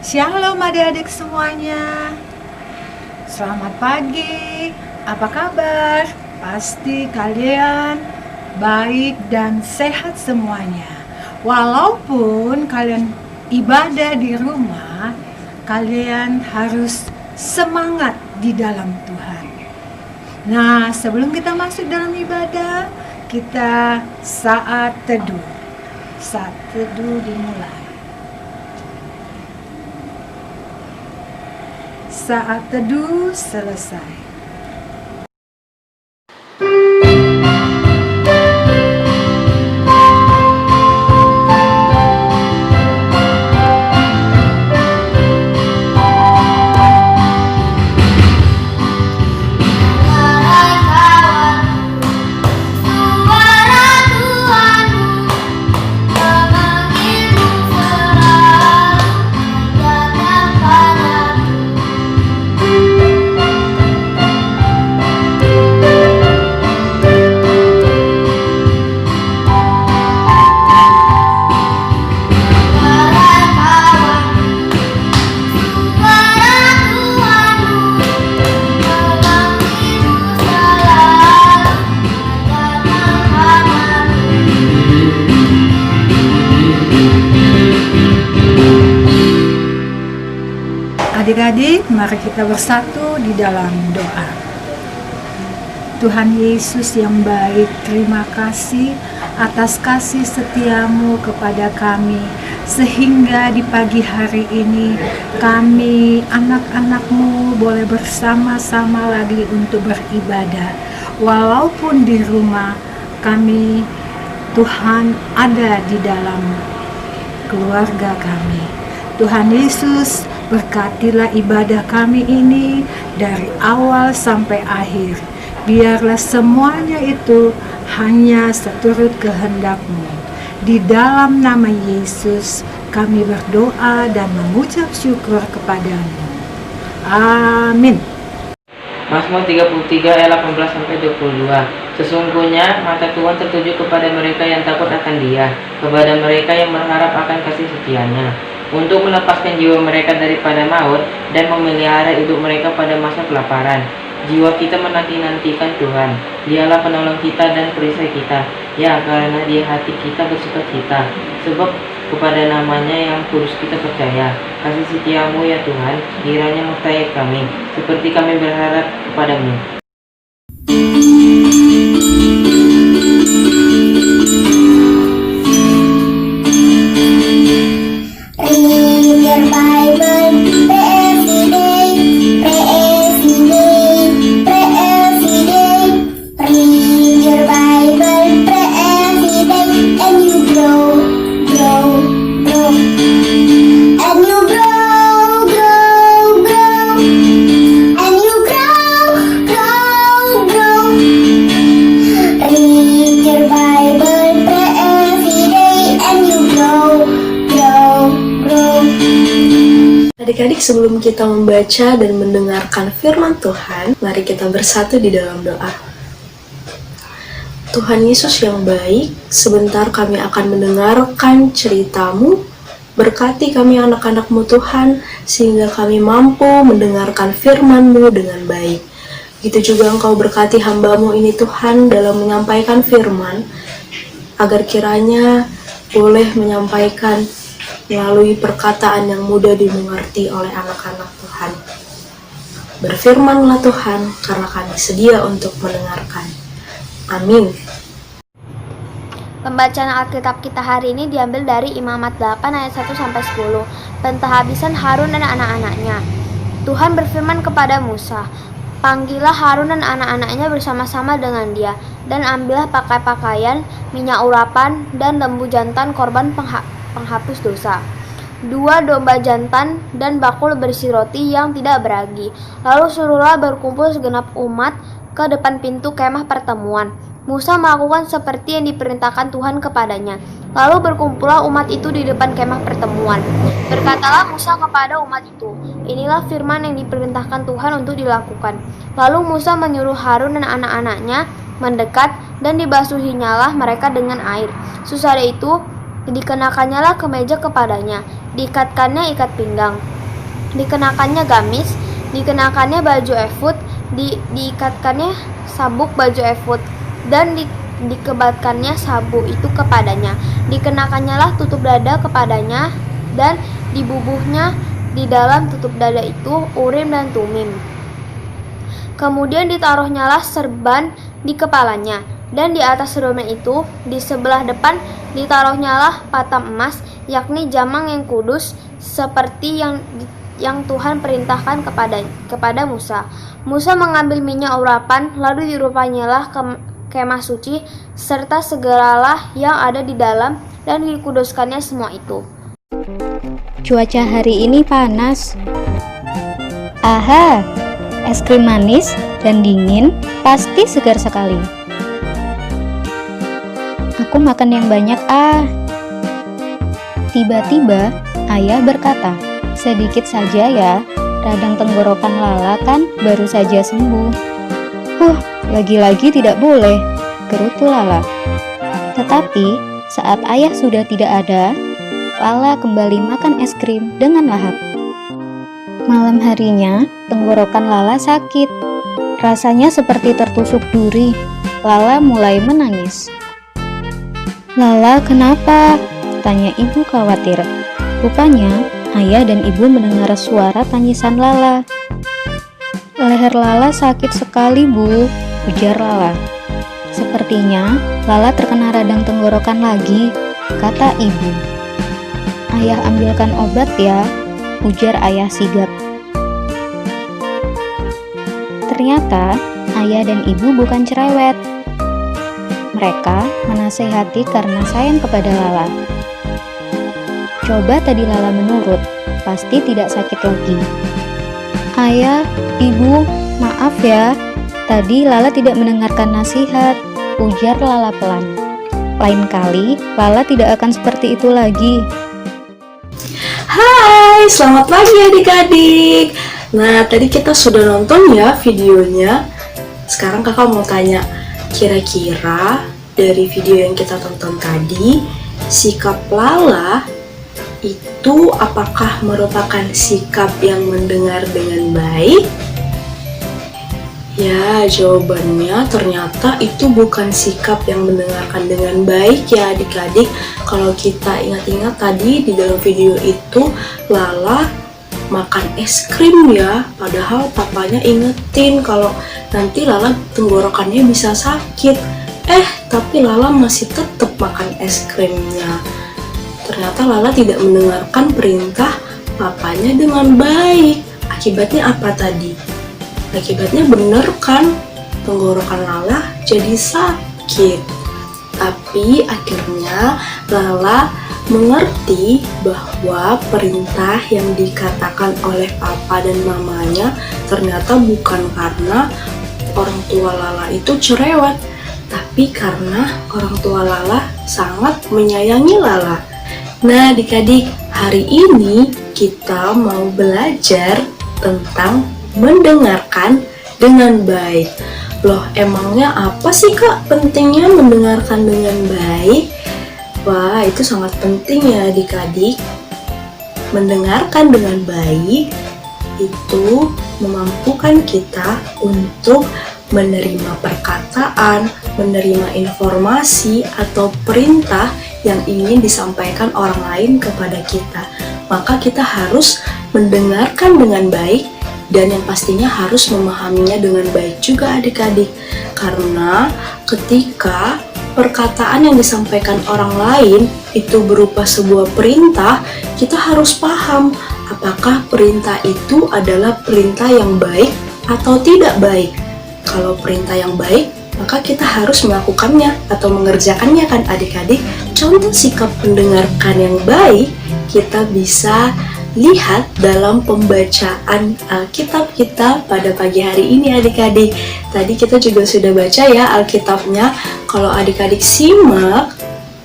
Shalom adik-adik semuanya. Selamat pagi. Apa kabar? Pasti kalian baik dan sehat semuanya. Walaupun kalian ibadah di rumah, kalian harus semangat di dalam Tuhan. Nah, sebelum kita masuk dalam ibadah, kita saat teduh. Saat teduh dimulai. Saat teduh selesai. Adik-adik, mari kita bersatu di dalam doa. Tuhan Yesus yang baik, terima kasih atas kasih setiamu kepada kami, sehingga di pagi hari ini kami anak-anakmu boleh bersama-sama lagi untuk beribadah. Walaupun di rumah kami, Tuhan ada di dalam keluarga kami. Tuhan Yesus, berkatilah ibadah kami ini dari awal sampai akhir. Biarlah semuanya itu hanya seturut kehendak-Mu. Di dalam nama Yesus kami berdoa dan mengucap syukur kepada-Mu. Amin. Mazmur 33 ayat 18-22. Sesungguhnya mata Tuhan tertuju kepada mereka yang takut akan Dia, kepada mereka yang berharap akan kasih setia-Nya, untuk melepaskan jiwa mereka daripada maut dan memelihara hidup mereka pada masa kelaparan. Jiwa kita menanti-nantikan Tuhan. Dialah penolong kita dan perisai kita. Ya, karena Dia hati kita bersukacita, sebab kepada namanya yang kudus kita percaya. Kasih setiamu ya Tuhan, kiranya menyertai kami, seperti kami berharap kepadamu. Adik-adik, sebelum kita membaca dan mendengarkan firman Tuhan, mari kita bersatu di dalam doa. Tuhan Yesus yang baik, sebentar kami akan mendengarkan cerita-Mu. Berkati kami anak-anak-Mu Tuhan, sehingga kami mampu mendengarkan firman-Mu dengan baik. Begitu juga Engkau berkati hamba-Mu ini Tuhan dalam menyampaikan firman, agar kiranya boleh menyampaikan melalui perkataan yang mudah dimengerti oleh anak-anak Tuhan. Berfirmanlah Tuhan, karena kami sedia untuk mendengarkan. Amin. Pembacaan Alkitab kita hari ini diambil dari Imamat 8 ayat 1-10. Pentahabisan Harun dan anak-anaknya. Tuhan berfirman kepada Musa, "Panggillah Harun dan anak-anaknya bersama-sama dengan dia, dan ambillah pakaian, minyak urapan, dan lembu jantan korban penghapus dosa, 2 domba jantan, dan bakul berisi roti yang tidak beragi. Lalu suruhlah berkumpul segenap umat ke depan pintu kemah pertemuan." Musa melakukan seperti yang diperintahkan Tuhan kepadanya. Lalu berkumpullah umat itu di depan kemah pertemuan. Berkatalah Musa kepada umat itu, "Inilah firman yang diperintahkan Tuhan untuk dilakukan." Lalu Musa menyuruh Harun dan anak-anaknya mendekat, dan dibasuhinyalah mereka dengan air. Sesudah itu dikenakannya kemeja kepadanya, diikatkannya ikat pinggang. dikenakannya gamis, dikenakannya baju efod, diikatkannya sabuk baju efod, dan dikebatkannya sabu itu kepadanya. Dikenakannya lah tutup dada kepadanya, dan dibubuhnya di dalam tutup dada itu Urim dan Tumim. Kemudian ditaruhnyalah serban di kepalanya, dan di atas serban itu di sebelah depan ditaruhnyalah patam emas, yakni jamang yang kudus, seperti yang Tuhan perintahkan kepada Musa. Musa mengambil minyak urapan, lalu dirupanyalah kemah suci, serta segeralah yang ada di dalam, dan dikuduskannya semua itu. Cuaca hari ini panas. Aha, es krim manis dan dingin pasti segar sekali. Aku makan yang banyak Tiba-tiba ayah berkata, sedikit saja ya, radang tenggorokan Lala kan baru saja sembuh. Lagi-lagi tidak boleh, gerutu Lala. Tetapi saat ayah sudah tidak ada, Lala kembali makan es krim dengan lahap. Malam harinya, tenggorokan Lala sakit. Rasanya seperti tertusuk duri. Lala mulai menangis. "Lala, kenapa?" tanya ibu khawatir. Rupanya, ayah dan ibu mendengar suara tangisan Lala. "Leher Lala sakit sekali, Bu," ujar Lala. "Sepertinya Lala terkena radang tenggorokan lagi," kata ibu. "Ayah ambilkan obat ya," ujar ayah sigap. Ternyata ayah dan ibu bukan cerewet. Mereka menasehati karena sayang kepada Lala. Coba tadi Lala menurut, pasti tidak sakit lagi. "Ayah, ibu, maaf ya. Tadi Lala tidak mendengarkan nasihat," ujar Lala pelan. "Lain kali Lala tidak akan seperti itu lagi." Hai, selamat pagi adik-adik. Nah, tadi kita sudah nonton ya videonya. Sekarang kakak mau tanya, kira-kira dari video yang kita tonton tadi, sikap Lala itu apakah merupakan sikap yang mendengar dengan baik? Ya, jawabannya ternyata itu bukan sikap yang mendengarkan dengan baik ya adik-adik. Kalau kita ingat-ingat tadi di dalam video itu, Lala makan es krim ya, padahal papanya ingetin kalau nanti Lala tenggorokannya bisa sakit. Tapi Lala masih tetap makan es krimnya. Ternyata Lala tidak mendengarkan perintah papanya dengan baik. Akibatnya apa tadi? Akibatnya bener kan, tenggorokan Lala jadi sakit. Tapi akhirnya Lala mengerti bahwa perintah yang dikatakan oleh papa dan mamanya ternyata bukan karena orang tua Lala itu cerewet, tapi karena orang tua Lala sangat menyayangi Lala. Nah adik-adik, hari ini kita mau belajar tentang mendengarkan dengan baik. Loh, emangnya apa sih Kak pentingnya mendengarkan dengan baik? Wah, itu sangat penting ya adik-adik. Mendengarkan dengan baik itu memampukan kita untuk menerima perkataan, menerima informasi atau perintah yang ingin disampaikan orang lain kepada kita. Maka kita harus mendengarkan dengan baik, dan yang pastinya harus memahaminya dengan baik juga adik-adik. Karena ketika perkataan yang disampaikan orang lain itu berupa sebuah perintah, kita harus paham apakah perintah itu adalah perintah yang baik atau tidak baik. Kalau perintah yang baik, maka kita harus melakukannya atau mengerjakannya kan adik-adik. Contoh sikap mendengarkan yang baik kita bisa lihat dalam pembacaan Alkitab kita pada pagi hari ini adik-adik. Tadi kita juga sudah baca ya Alkitabnya. Kalau adik-adik simak,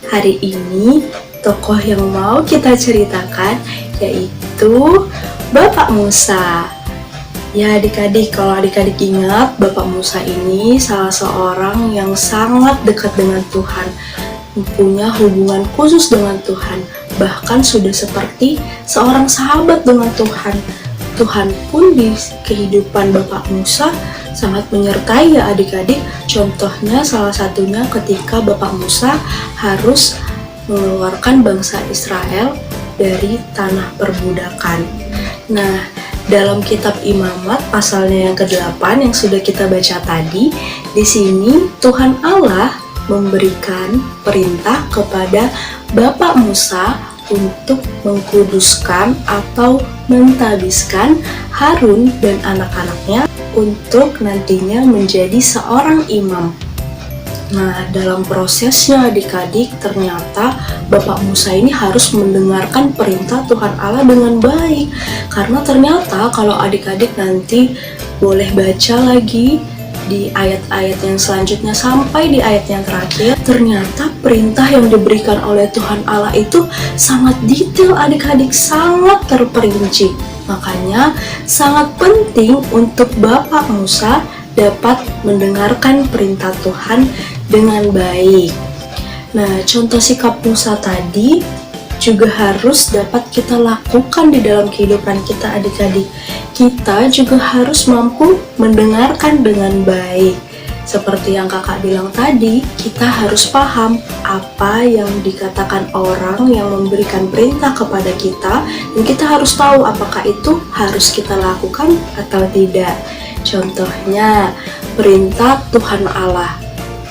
hari ini tokoh yang mau kita ceritakan yaitu Bapak Musa. Ya adik-adik, kalau adik-adik ingat, Bapak Musa ini salah seorang yang sangat dekat dengan Tuhan, punya hubungan khusus dengan Tuhan, bahkan sudah seperti seorang sahabat dengan Tuhan. Tuhan pun di kehidupan Bapak Musa sangat menyertai ya adik-adik. Contohnya salah satunya ketika Bapak Musa harus mengeluarkan bangsa Israel dari tanah perbudakan. Nah, dalam kitab Imamat pasalnya yang ke-8 yang sudah kita baca tadi, di sini Tuhan Allah memberikan perintah kepada Bapak Musa untuk mengkuduskan atau mentabiskan Harun dan anak-anaknya untuk nantinya menjadi seorang imam. Nah, dalam prosesnya adik-adik, ternyata Bapak Musa ini harus mendengarkan perintah Tuhan Allah dengan baik. Karena ternyata kalau adik-adik nanti boleh baca lagi di ayat-ayat yang selanjutnya sampai di ayat yang terakhir, ternyata perintah yang diberikan oleh Tuhan Allah itu sangat detail adik-adik, sangat terperinci. Makanya sangat penting untuk Bapak Musa dapat mendengarkan perintah Tuhan dengan baik. Nah, contoh sikap Musa tadi juga harus dapat kita lakukan di dalam kehidupan kita adik-adik. Kita juga harus mampu mendengarkan dengan baik. Seperti yang kakak bilang tadi, kita harus paham apa yang dikatakan orang yang memberikan perintah kepada kita, dan kita harus tahu apakah itu harus kita lakukan atau tidak. Contohnya, perintah Tuhan Allah.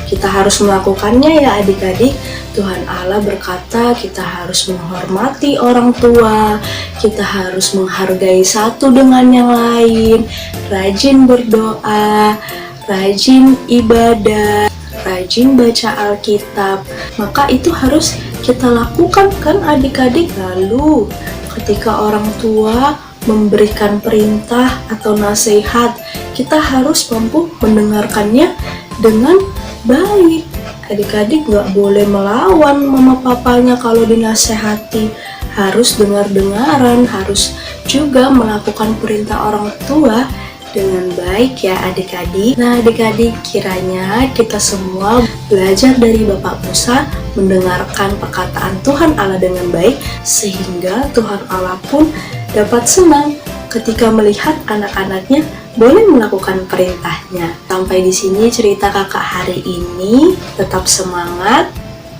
Kita harus melakukannya ya adik-adik. Tuhan Allah berkata kita harus menghormati orang tua, kita harus menghargai satu dengan yang lain, rajin berdoa, rajin ibadah, rajin baca Alkitab. Maka itu harus kita lakukan kan adik-adik. Lalu ketika orang tua memberikan perintah atau nasihat, kita harus mampu mendengarkannya dengan baik. Adik-adik gak boleh melawan mama papanya kalau dinasehati. Harus dengar-dengaran, harus juga melakukan perintah orang tua dengan baik ya adik-adik. Nah adik-adik, kiranya kita semua belajar dari Bapak Musa, mendengarkan perkataan Tuhan Allah dengan baik, sehingga Tuhan Allah pun dapat senang ketika melihat anak-anaknya boleh melakukan perintahnya. Sampai di sini cerita kakak hari ini. Tetap semangat.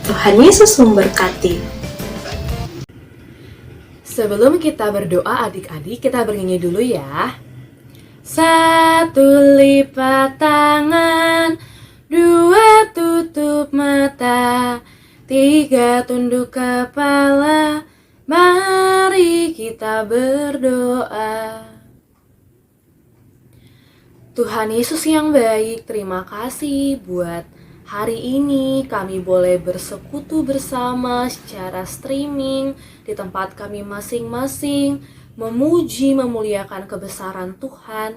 Tuhan Yesus memberkati. Sebelum kita berdoa adik-adik, kita bernyanyi dulu ya. Satu lipat tangan, dua tutup mata, tiga tunduk kepala, mari kita berdoa. Tuhan Yesus yang baik, terima kasih buat hari ini kami boleh bersekutu bersama secara streaming di tempat kami masing-masing, memuji, memuliakan kebesaran Tuhan,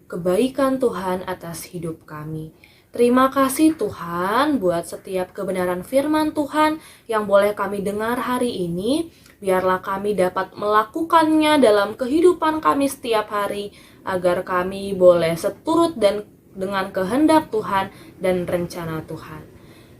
kebaikan Tuhan atas hidup kami. Terima kasih Tuhan buat setiap kebenaran firman Tuhan yang boleh kami dengar hari ini. Biarlah kami dapat melakukannya dalam kehidupan kami setiap hari, agar kami boleh seturut dan dengan kehendak Tuhan dan rencana Tuhan.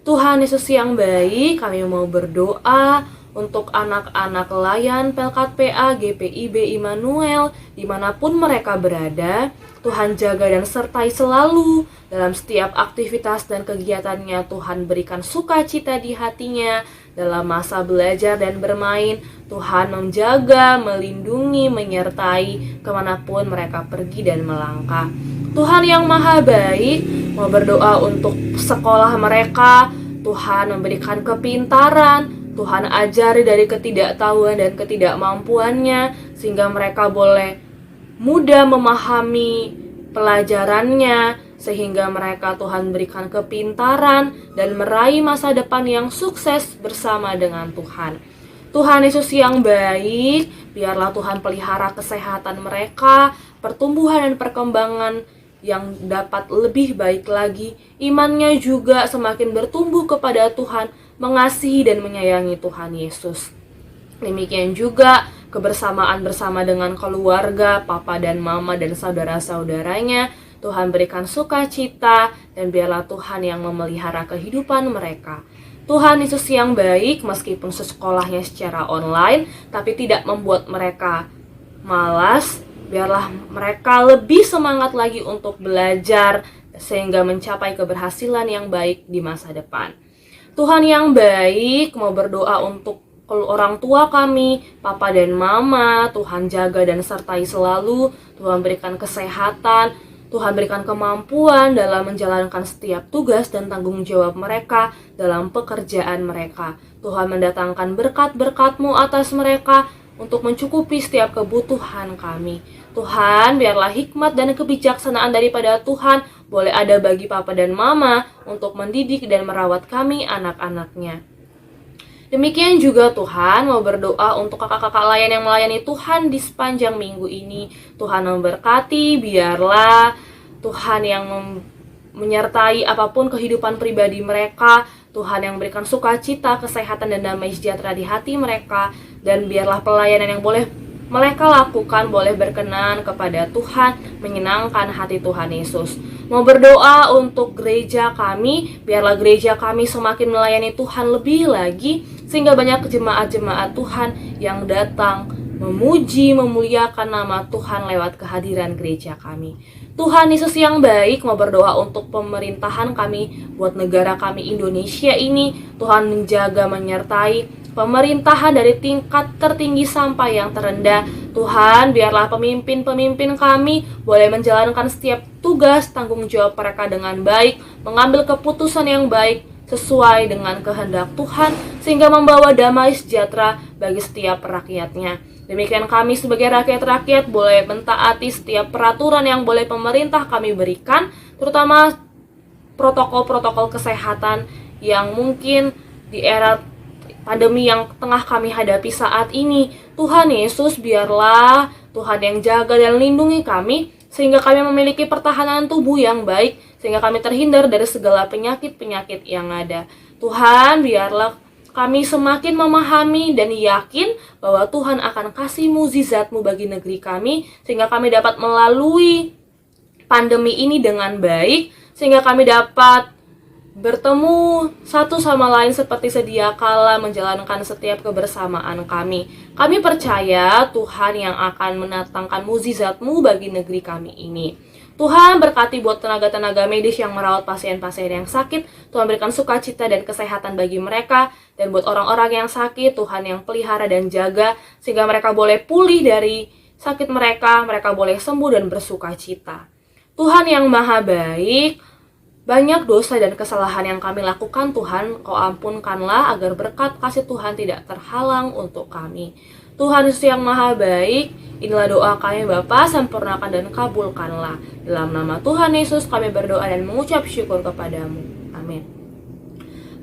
Tuhan Yesus yang baik, kami mau berdoa untuk anak-anak layan Pelkat PA GPIB Immanuel dimanapun mereka berada. Tuhan jaga dan sertai selalu dalam setiap aktivitas dan kegiatannya. Tuhan berikan sukacita di hatinya dalam masa belajar dan bermain. Tuhan menjaga, melindungi, menyertai kemanapun mereka pergi dan melangkah. Tuhan yang maha baik, mau berdoa untuk sekolah mereka. Tuhan memberikan kepintaran, Tuhan ajari dari ketidaktahuan dan ketidakmampuannya, sehingga mereka boleh mudah memahami pelajarannya, sehingga mereka Tuhan berikan kepintaran dan meraih masa depan yang sukses bersama dengan Tuhan. Tuhan Yesus yang baik, biarlah Tuhan pelihara kesehatan mereka, pertumbuhan dan perkembangan yang dapat lebih baik lagi, imannya juga semakin bertumbuh kepada Tuhan, mengasihi dan menyayangi Tuhan Yesus. Demikian juga kebersamaan bersama dengan keluarga, papa dan mama dan saudara-saudaranya. Tuhan berikan sukacita dan biarlah Tuhan yang memelihara kehidupan mereka. Tuhan Yesus yang baik, meskipun sekolahnya secara online, tapi tidak membuat mereka malas, biarlah mereka lebih semangat lagi untuk belajar sehingga mencapai keberhasilan yang baik di masa depan. Tuhan yang baik, mau berdoa untuk orang tua kami, papa dan mama. Tuhan jaga dan sertai selalu. Tuhan berikan kesehatan, Tuhan berikan kemampuan dalam menjalankan setiap tugas dan tanggung jawab mereka dalam pekerjaan mereka. Tuhan mendatangkan berkat-berkat-Mu atas mereka untuk mencukupi setiap kebutuhan kami. Tuhan, biarlah hikmat dan kebijaksanaan daripada Tuhan boleh ada bagi papa dan mama untuk mendidik dan merawat kami anak-anaknya. Demikian juga Tuhan mau berdoa untuk kakak-kakak layan yang melayani Tuhan di sepanjang minggu ini. Tuhan memberkati, biarlah Tuhan yang menyertai apapun kehidupan pribadi mereka. Tuhan yang berikan sukacita, kesehatan, dan damai sejahtera di hati mereka. Dan biarlah pelayanan yang boleh mereka lakukan boleh berkenan kepada Tuhan, menyenangkan hati Tuhan Yesus. Mau berdoa untuk gereja kami, biarlah gereja kami semakin melayani Tuhan lebih lagi, sehingga banyak jemaat-jemaat Tuhan yang datang memuji, memuliakan nama Tuhan lewat kehadiran gereja kami. Tuhan Yesus yang baik, mau berdoa untuk pemerintahan kami, buat negara kami Indonesia ini. Tuhan menjaga, menyertai pemerintahan dari tingkat tertinggi sampai yang terendah. Tuhan, biarlah pemimpin-pemimpin kami boleh menjalankan setiap tugas tanggung jawab mereka dengan baik, mengambil keputusan yang baik sesuai dengan kehendak Tuhan, sehingga membawa damai sejahtera bagi setiap rakyatnya. Demikian kami sebagai rakyat-rakyat boleh mentaati setiap peraturan yang boleh pemerintah kami berikan, terutama protokol-protokol kesehatan yang mungkin di era pandemi yang tengah kami hadapi saat ini. Tuhan Yesus, biarlah Tuhan yang jaga dan lindungi kami, sehingga kami memiliki pertahanan tubuh yang baik, sehingga kami terhindar dari segala penyakit-penyakit yang ada. Tuhan, biarlah kami semakin memahami dan yakin bahwa Tuhan akan kasih mukjizat-Mu bagi negeri kami, sehingga kami dapat melalui pandemi ini dengan baik, sehingga kami dapat bertemu satu sama lain seperti sedia kala menjalankan setiap kebersamaan kami. Kami percaya Tuhan yang akan mendatangkan mukjizat-Mu bagi negeri kami ini. Tuhan berkati buat tenaga-tenaga medis yang merawat pasien-pasien yang sakit. Tuhan berikan sukacita dan kesehatan bagi mereka. Dan buat orang-orang yang sakit, Tuhan yang pelihara dan jaga, sehingga mereka boleh pulih dari sakit mereka boleh sembuh dan bersukacita. Tuhan yang maha baik, banyak dosa dan kesalahan yang kami lakukan, Tuhan, Kau ampunkanlah agar berkat kasih Tuhan tidak terhalang untuk kami. Tuhan Yesus yang maha baik, inilah doa kami Bapa, sempurnakan dan kabulkanlah. Dalam nama Tuhan Yesus kami berdoa dan mengucap syukur kepadamu. Amin.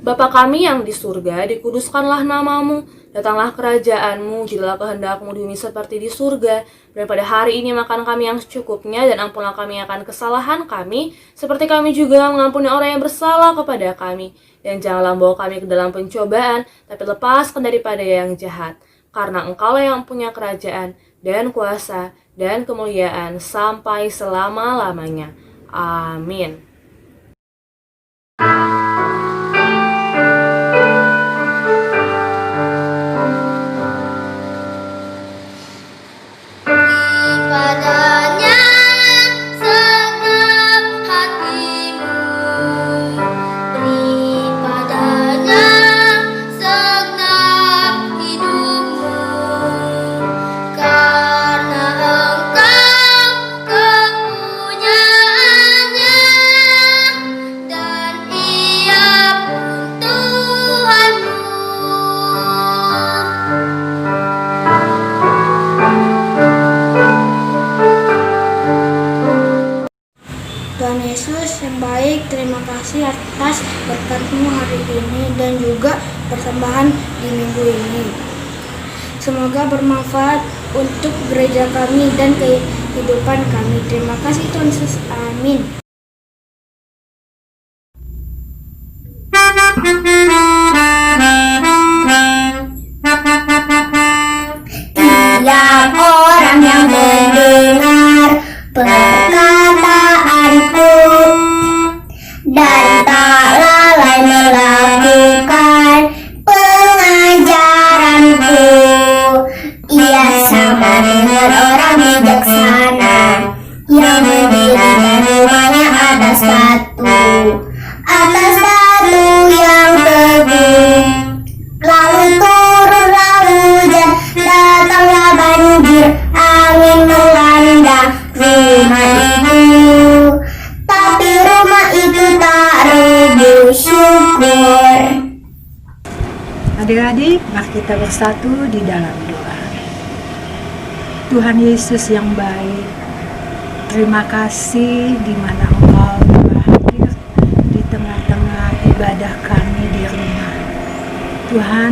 Bapa kami yang di surga, dikuduskanlah namamu, datanglah kerajaan-Mu, jadilah kehendak-Mu di bumi seperti di surga. Dan pada hari ini makan kami yang secukupnya, dan ampunlah kami akan kesalahan kami, seperti kami juga mengampuni orang yang bersalah kepada kami. Dan janganlah membawa kami ke dalam pencobaan, tapi lepaskan daripada yang jahat. Karena Engkaulah yang punya kerajaan, dan kuasa, dan kemuliaan sampai selama-lamanya. Amin. Tuhan Yesus yang baik, terima kasih atas berkat-Mu hari ini dan juga persembahan di minggu ini. Semoga bermanfaat untuk gereja kami dan kehidupan kami. Terima kasih Tuhan Yesus. Amin. Tiap orang yang mendengar perkataanku dan tak lalai melakukan pengajaranku, ia sama dengan orang bijaksana kita bersatu di dalam doa. Tuhan Yesus yang baik, terima kasih di mana Engkau hadir di tengah-tengah ibadah kami di rumah. Tuhan,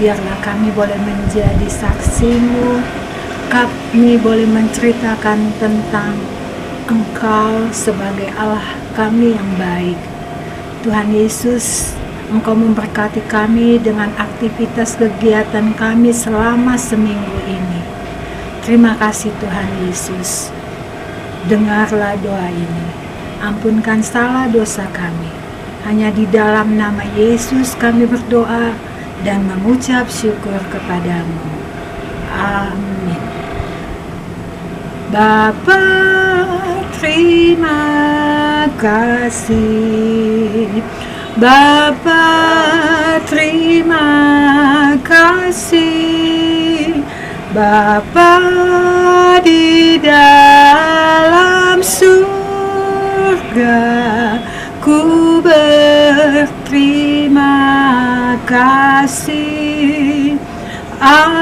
biarlah kami boleh menjadi saksi-Mu, kami boleh menceritakan tentang Engkau sebagai Allah kami yang baik. Tuhan Yesus, Engkau memberkati kami dengan aktivitas kegiatan kami selama seminggu ini. Terima kasih Tuhan Yesus. Dengarlah doa ini. Ampunkan salah dosa kami. Hanya di dalam nama Yesus kami berdoa dan mengucap syukur kepadamu. Amin. Bapa, terima kasih. Bapa, terima kasih. Bapa di dalam surga, ku berterima kasih. Amin.